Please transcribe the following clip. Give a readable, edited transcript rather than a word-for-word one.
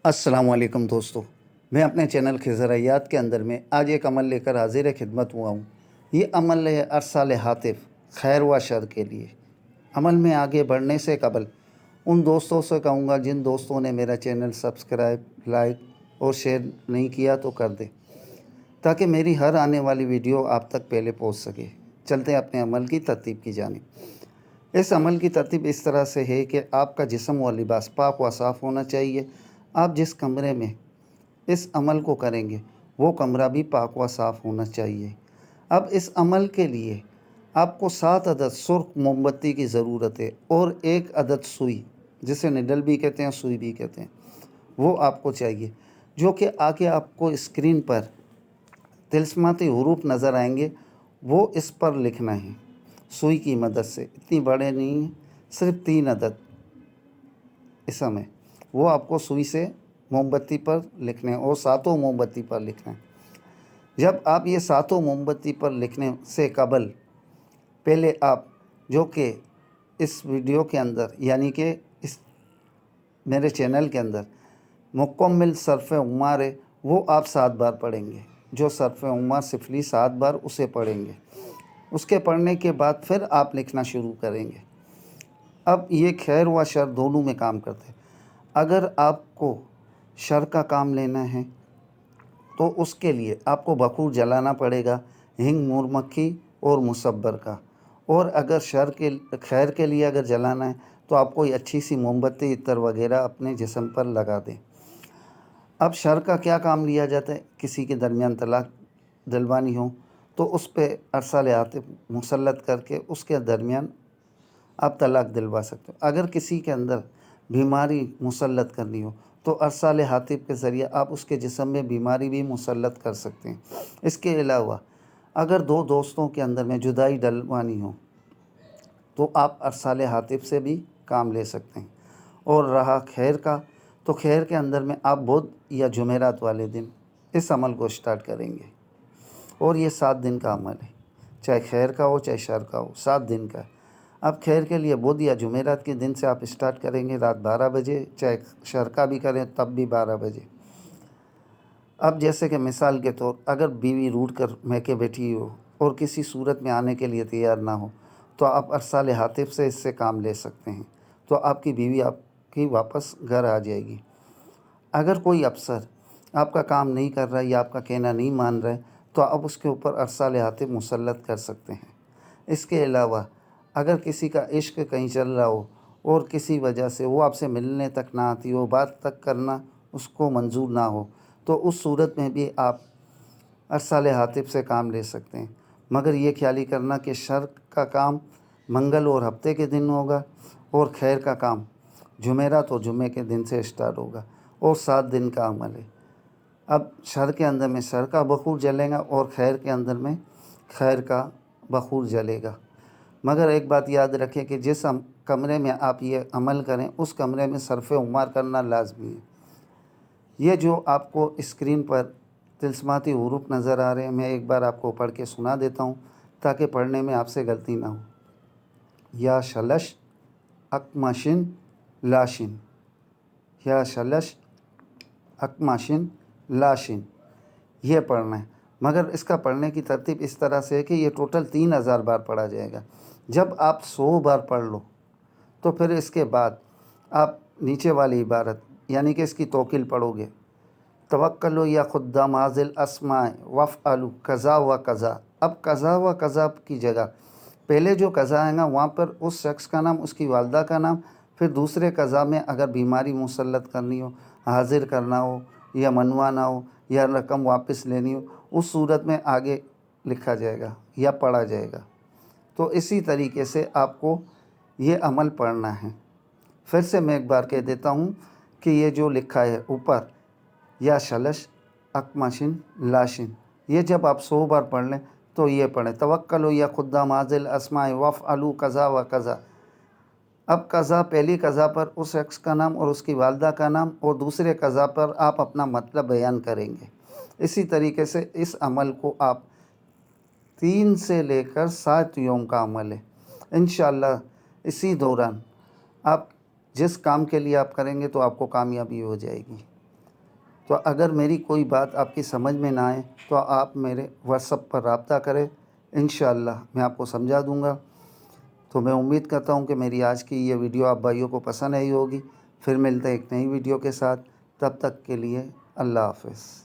السلام علیکم دوستو، میں اپنے چینل خضریات کے اندر میں آج ایک عمل لے کر حاضر خدمت ہوا ہوں۔ یہ عمل ہے ارسال ہاتف خیر و شر کے لیے۔ عمل میں آگے بڑھنے سے قبل ان دوستوں سے کہوں گا جن دوستوں نے میرا چینل سبسکرائب، لائک اور شیئر نہیں کیا تو کر دیں، تاکہ میری ہر آنے والی ویڈیو آپ تک پہلے پہنچ سکے۔ چلتے ہیں اپنے عمل کی ترتیب کی جانب۔ اس عمل کی ترتیب اس طرح سے ہے کہ آپ کا جسم و لباس پاک و صاف ہونا چاہیے۔ آپ جس کمرے میں اس عمل کو کریں گے وہ کمرہ بھی پاک و صاف ہونا چاہیے۔ اب اس عمل کے لیے آپ کو 7 عدد سرخ موم بتی کی ضرورت ہے اور 1 عدد سوئی، جسے نڈل بھی کہتے ہیں، سوئی بھی کہتے ہیں، وہ آپ کو چاہیے، جو کہ آگے آپ کو اسکرین پر طلسماتی حروف نظر آئیں گے، وہ اس پر لکھنا ہے سوئی کی مدد سے۔ اتنی بڑے نہیں ہیں، صرف 3 عدد اسم ہے، وہ آپ کو سوئی سے موم بتی پر لکھنے ہیں اور 7 موم بتی پر لکھنا ہے۔ جب آپ یہ 7 موم بتی پر لکھنے سے قبل پہلے آپ جو کہ اس ویڈیو کے اندر یعنی کہ اس میرے چینل کے اندر مکمل صرف عمار ہے، وہ آپ 7 بار پڑھیں گے۔ جو صرف عمار سفلی 7 بار اسے پڑھیں گے۔ اس کے پڑھنے کے بعد پھر آپ لکھنا شروع کریں گے۔ اب یہ خیر و شر دونوں میں کام کرتے ہیں۔ اگر آپ کو شر کا کام لینا ہے تو اس کے لیے آپ کو بخور جلانا پڑے گا، ہنگ، مور مکھی اور مصبر کا۔ اور اگر خیر کے لیے اگر جلانا ہے تو آپ کوئی اچھی سی موم بتی، عطر وغیرہ اپنے جسم پر لگا دیں۔ اب شر کا کیا کام لیا جاتا ہے؟ کسی کے درمیان طلاق دلوانی ہو تو اس پہ ارسال ہاتف مسلط کر کے اس کے درمیان آپ طلاق دلوا سکتے ہو۔ اگر کسی کے اندر بیماری مسلط کرنی ہو تو ارسال ہاتف کے ذریعے آپ اس کے جسم میں بیماری بھی مسلط کر سکتے ہیں۔ اس کے علاوہ اگر 2 دوستوں کے اندر میں جدائی ڈلوانی ہو تو آپ ارسال ہاتف سے بھی کام لے سکتے ہیں۔ اور رہا خیر کا، تو خیر کے اندر میں آپ بدھ یا جمعرات والے دن اس عمل کو سٹارٹ کریں گے، اور یہ 7 دن کا عمل ہے، چاہے خیر کا ہو چاہے شر کا ہو، 7 دن کا ہے۔ اب خیر کے لیے بدھ یا جمعرات کے دن سے آپ سٹارٹ کریں گے رات 12 بجے، چاہے شر کا بھی کریں تب بھی 12 بجے۔ اب جیسے کہ مثال کے طور اگر بیوی روٹھ کر میکے بیٹھی ہو اور کسی صورت میں آنے کے لیے تیار نہ ہو تو آپ ارسال ہاتف سے اس سے کام لے سکتے ہیں، تو آپ کی بیوی آپ کی واپس گھر آ جائے گی۔ اگر کوئی افسر آپ کا کام نہیں کر رہا ہے یا آپ کا کہنا نہیں مان رہا ہے تو آپ اس کے اوپر ارسال ہاتف مسلط کر سکتے ہیں۔ اس کے علاوہ اگر کسی کا عشق کہیں چل رہا ہو اور کسی وجہ سے وہ آپ سے ملنے تک نہ آتی ہو، بات تک کرنا اس کو منظور نہ ہو، تو اس صورت میں بھی آپ ارسال ہاتف سے کام لے سکتے ہیں۔ مگر یہ خیال ہی کرنا کہ شر کا کام منگل اور ہفتے کے دن ہوگا اور خیر کا کام جمعرات اور جمعے کے دن سے سٹارٹ ہوگا، اور 7 دن کا عمل ہے۔ اب شر کے اندر میں شر کا بخور جلے گا اور خیر کے اندر میں خیر کا بخور جلے گا۔ مگر ایک بات یاد رکھیں کہ جس کمرے میں آپ یہ عمل کریں اس کمرے میں صرف عمار کرنا لازمی ہے۔ یہ جو آپ کو اسکرین پر طلسماتی حروف نظر آ رہے ہیں، میں ایک بار آپ کو پڑھ کے سنا دیتا ہوں تاکہ پڑھنے میں آپ سے غلطی نہ ہو۔ یا شلش اکماشن لاشن، یا شلش اکماشن لاشن، یہ پڑھنا ہے۔ مگر اس کا پڑھنے کی ترتیب اس طرح سے ہے کہ یہ ٹوٹل 3000 بار پڑھا جائے گا۔ جب آپ 100 بار پڑھ لو تو پھر اس کے بعد آپ نیچے والی عبارت یعنی کہ اس کی توکیل پڑھو گے، توکلوا یا خدام حاضل اسماء وفعلوا قضا و قضا۔ اب قضا و قضا کی جگہ پہلے جو قضا آئے گا وہاں پر اس شخص کا نام، اس کی والدہ کا نام، پھر دوسرے قضا میں اگر بیماری مسلط کرنی ہو، حاضر کرنا ہو یا منوانا ہو یا رقم واپس لینی ہو، اس صورت میں آگے لکھا جائے گا یا پڑھا جائے گا۔ تو اسی طریقے سے آپ کو یہ عمل پڑھنا ہے۔ پھر سے میں ایک بار کہہ دیتا ہوں کہ یہ جو لکھا ہے اوپر، یا شلش اکماشن لاشن، یہ جب آپ 100 بار پڑھ لیں تو یہ پڑھیں، توکلوا یا خدام حاضل اسماء وفعلوا قضا و قضا۔ اب قضا، پہلی قضا پر اس شخص کا نام اور اس کی والدہ کا نام، اور دوسرے قضا پر آپ اپنا مطلب بیان کریں گے۔ اسی طریقے سے اس عمل کو آپ 3 سے لے کر 7 یوم کا عمل ہے۔ انشاءاللہ اسی دوران آپ جس کام کے لیے آپ کریں گے تو آپ کو کامیابی ہو جائے گی۔ تو اگر میری کوئی بات آپ کی سمجھ میں نہ آئے تو آپ میرے واٹس ایپ پر رابطہ کریں، انشاءاللہ میں آپ کو سمجھا دوں گا۔ تو میں امید کرتا ہوں کہ میری آج کی یہ ویڈیو آپ بھائیوں کو پسند آئی ہوگی۔ پھر ملتے ہیں ایک نئی ویڈیو کے ساتھ، تب تک کے لیے اللہ حافظ۔